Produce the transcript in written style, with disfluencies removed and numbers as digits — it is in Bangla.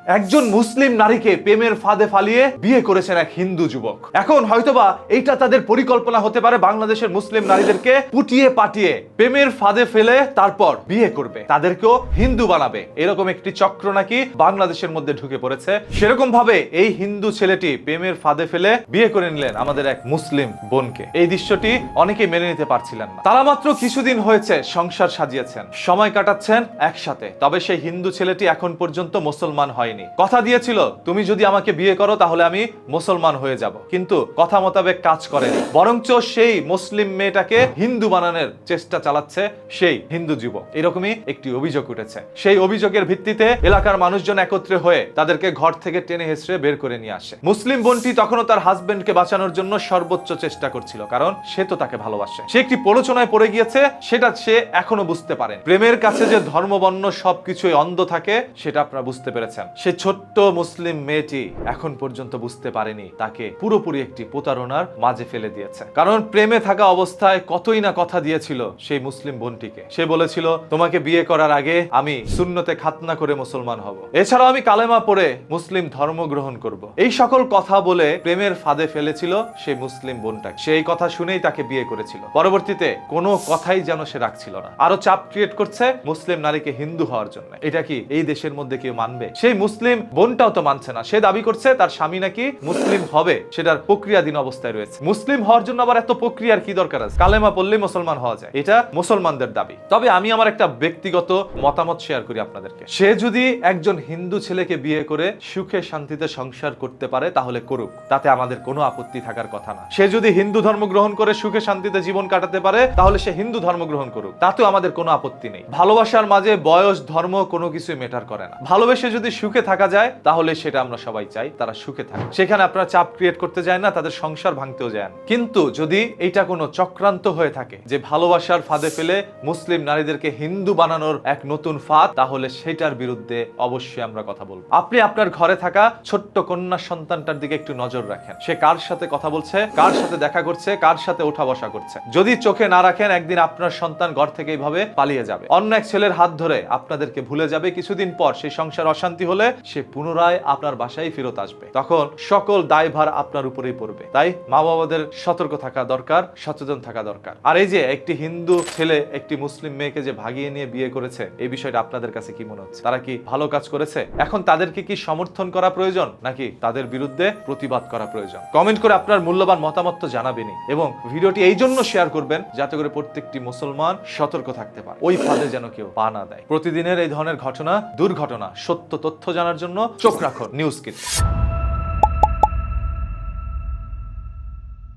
একজন মুসলিম নারীকে প্রেমের ফাঁদে ফালিয়ে বিয়ে করেছেন এক হিন্দু যুবক। এখন হয়তোবা এইটা তাদের পরিকল্পনা হতে পারে, বাংলাদেশের মুসলিম নারীদেরকে পুটিয়ে পাটিয়ে প্রেমের ফাঁদে ফেলে তারপর বিয়ে করবে, তাদেরকেও হিন্দু বানাবে। এরকম একটি চক্র নাকি বাংলাদেশের মধ্যে ঢুকে পড়েছে। সেরকম ভাবে এই হিন্দু ছেলেটি প্রেমের ফাঁদে ফেলে বিয়ে করে নিলেন আমাদের এক মুসলিম বোনকে। এই দৃশ্যটি অনেকেই মেনে নিতে পারছিলেন না। তারা মাত্র কিছুদিন হয়েছে সংসার সাজিয়েছেন, সময় কাটাচ্ছেন একসাথে। তবে সেই হিন্দু ছেলেটি এখন পর্যন্ত মুসলমান হয়নি। কথা দিয়েছিল, তুমি যদি আমাকে বিয়ে করো তাহলে আমি মুসলমান হয়ে যাব, কিন্তু কথা মোতাবেক কাজ করেনি। বরঞ্চ সেই মুসলিম মেয়েটাকে হিন্দু বানানোর চেষ্টা চালাচ্ছে সেই হিন্দু যুবক। এরকমই একটি অভিযোগ উঠেছে। সেই অভিযোগের ভিত্তিতে এলাকার মানুষজন একত্রে হয়ে তাদেরকে ঘর থেকে টেনে হেঁচড়ে বের করে নিয়ে আসে। মুসলিম বোনটি তখনও তার হাজবেন্ডকে বাঁচানোর জন্য সর্বোচ্চ চেষ্টা করছিল, কারণ সে তো তাকে ভালোবাসে। সে একটি প্ররোচনায় পড়ে গিয়েছে, সেটা সে এখনো বুঝতে পারেন। প্রেমের কাছে যে ধর্ম বর্ণ সবকিছুই অন্ধ থাকে সেটা আপনারা বুঝতে পেরেছেন। সে ছোট্ট মুসলিম মেয়েটি এখন পর্যন্ত বুঝতে পারেনি তাকে পুরোপুরি একটি প্রতারণার মাঝে ফেলে দিয়েছে। কারণ প্রেমে থাকা অবস্থায় কতই না কথা দিয়েছিল সেই মুসলিম বোনটিকে। সে বলেছিল, তোমাকে বিয়ে করার আগে আমি সুন্নতে খাতনা করে মুসলমান হব, এছাড়াও আমি কালেমা পড়ে মুসলিম ধর্ম গ্রহণ করব। এই সকল কথা বলে প্রেমের ফাঁদে ফেলেছিল সেই মুসলিম বোনটাকে। সেই কথা শুনেই তাকে বিয়ে করেছিল। পরবর্তীতে কোনো কথাই যেন সে রাখছিল না, আরো চাপ ক্রিয়েট করছে মুসলিম নারীকে হিন্দু হওয়ার জন্য। এটা কি এই দেশের মধ্যে কেউ মানবে? সেই মুসলিম বোনটাও তো মানছে না। সে দাবি করছে তার স্বামী নাকি মুসলিম হবে, সেটার প্রক্রিয়াধীন অবস্থায় রয়েছে। মুসলিম হওয়ার জন্য আবার এত প্রক্রিয়ার কি দরকার আছে? কালেমা পড়লেই মুসলমান হওয়া যায়, এটা মুসলমানদের দাবি। তবে আমি আমার একটা ব্যক্তিগত মতামত শেয়ার করি আপনাদেরকে। সে যদি একজন হিন্দু ছেলেকে বিয়ে করে সুখে শান্তিতে সংসার করতে পারে তাহলে করুক, তাতে আমাদের কোনো আপত্তি থাকার কথা না। সে যদি হিন্দু ধর্ম গ্রহণ করে সুখে শান্তিতে জীবন কাটাতে পারে তাহলে সে হিন্দু ধর্ম গ্রহণ করুক, তাতেও আমাদের কোনো আপত্তি নেই। ভালোবাসার মাঝে বয়স ধর্ম কোনো কিছুই ম্যাটার করে না। ভালোবেসে যদি সুখে থাকা যায় তাহলে সেটা আমরা সবাই চাই তারা সুখে থাকে। সেখানে আপনারা চাপ ক্রিয়েট করতে যায় না, তাদের সংসার ভাঙতেও যায় না। কিন্তু যদি এটা কোনো চক্রান্ত হয়ে থাকে যে ভালোবাসার ফাঁদে ফেলে মুসলিম নারীদেরকে হিন্দু বানানোর এক নতুন ফাঁদ, তাহলে সেটার বিরুদ্ধে অবশ্যই আমরা কথা বলবো। আপনি আপনার ঘরে থাকা ছোট্ট কন্যা সন্তানটার দিকে একটু নজর রাখেন। সে কার সাথে কথা বলছে, কার সাথে দেখা করছে, কার সাথে ওঠা বসা করছে। যদি চোখে না রাখেন, একদিন আপনার সন্তান ঘর থেকে এইভাবে পালিয়ে যাবে, অন্য এক ছেলের হাত ধরে আপনাদেরকে ভুলে যাবে। কিছুদিন পর সেই সংসার অশান্তি হলে সে পুনরায় আপনার বাসায় ফেরত আসবে, তখন সকল দায়ভার আপনার উপরেই পড়বে। তাই মা বাবাদের সতর্ক থাকা দরকার, সচেতন থাকা দরকার। আর এই যে একটি হিন্দু ছেলে একটি মুসলিম মেয়েকে যে ভাগিয়ে নিয়ে বিয়ে করেছে, এই বিষয়টা আপনাদের কাছে কি মনে হচ্ছে? তারা কি ভালো কাজ করেছে? এখন তাদেরকে কি সমর্থন করা প্রয়োজন নাকি তাদের বিরুদ্ধে প্রতিবাদ করা প্রয়োজন? কমেন্ট করে আপনার মূল্যবান মতামত তো জানাবেনই, এবং ভিডিওটি এই জন্য শেয়ার করবেন যাতে করে প্রত্যেকটি মুসলমান সতর্ক থাকতে পারে, ওই ফাঁদে যেন কেউ পা না দেয়। প্রতিদিনের এই ধরনের ঘটনা, দুর্ঘটনা, সত্য তথ্য জানার জন্য চোখ রাখুন নিউজ কিট।